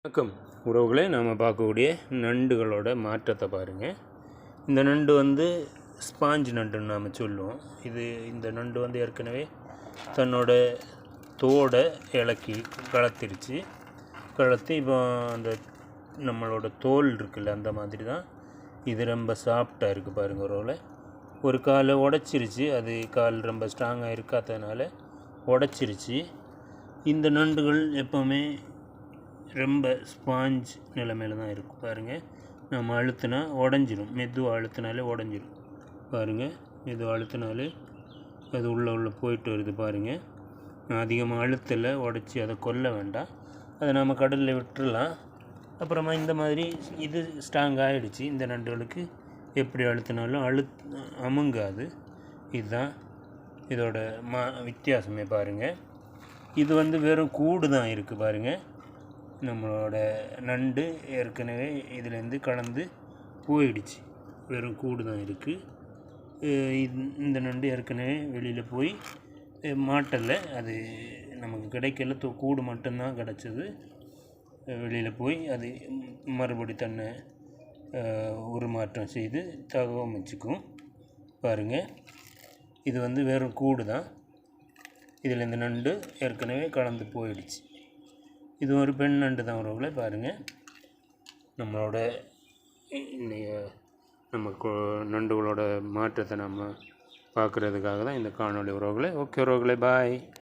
வணக்கம் உறவுகளே, நாம் பார்க்கக்கூடிய நண்டுகளோட மாற்றத்தை பாருங்கள். இந்த நண்டு வந்து ஸ்பாஞ்ச் நண்டுன்னு நாம் சொல்லுவோம். இந்த நண்டு வந்து ஏற்கனவே தன்னோட தோடை இலக்கி கலத்தி இப்போ அந்த நம்மளோட தோல் இருக்குல்ல, அந்த மாதிரி தான் இது ரொம்ப சாஃப்டாக இருக்குது பாருங்கள் உறவுகளே. ஒரு காலை உடச்சிருச்சு, அது கால் ரொம்ப ஸ்ட்ராங்காக இருக்காததுனால உடச்சிருச்சு. இந்த நண்டுகள் எப்போவுமே ரொம்ப ஸ்பாஞ்ச் நிலைமையில் தான் இருக்கும் பாருங்கள். நம்ம அழுத்தினா உடஞ்சிரும், மெதுவாக அழுத்தினாலே உடஞ்சிரும் பாருங்கள். மெதுவாக அழுத்தினாலே அது உள்ளே போயிட்டு வருது பாருங்கள். அதிகமாக அழுத்தலை, உடச்சி அதை கொல்ல வேண்டாம், அதை நம்ம கடலில் விட்டுடலாம். அப்புறமா இந்த மாதிரி இது ஸ்ட்ராங் ஆகிடுச்சு. இந்த நண்டுகளுக்கு எப்படி அழுத்தினாலும் அமுங்காது. இதுதான் இதோட வித்தியாசமே பாருங்கள். இது வந்து வெறும் கூடு தான் இருக்குது பாருங்கள். நம்மளோட நண்டு ஏற்கனவே இதிலேருந்து கலந்து போயிடுச்சு, வெறும் கூடு தான் இருக்குது. இந்த நண்டு ஏற்கனவே வெளியில் போய் மாட்டலை, அது நமக்கு கிடைக்கல, கூடு மட்டும்தான் கிடச்சிது. வெளியில் போய் அது மறுபடி தன்னை உருமாற்றம் செய்து தகவமைச்சுக்கும் பாருங்கள். இது வந்து வெறும் கூடு தான், இதில் இந்த நண்டு ஏற்கனவே கலந்து போயிடுச்சு. இது ஒரு பெண் நண்டு தான் உறவுகளே பாருங்கள். நம்மளோட நண்டுகளோட மாற்றத்தை நம்ம பார்க்குறதுக்காக தான் இந்த காணொளி உறவுகளே. ஓகே உறவுகளே, பாய்.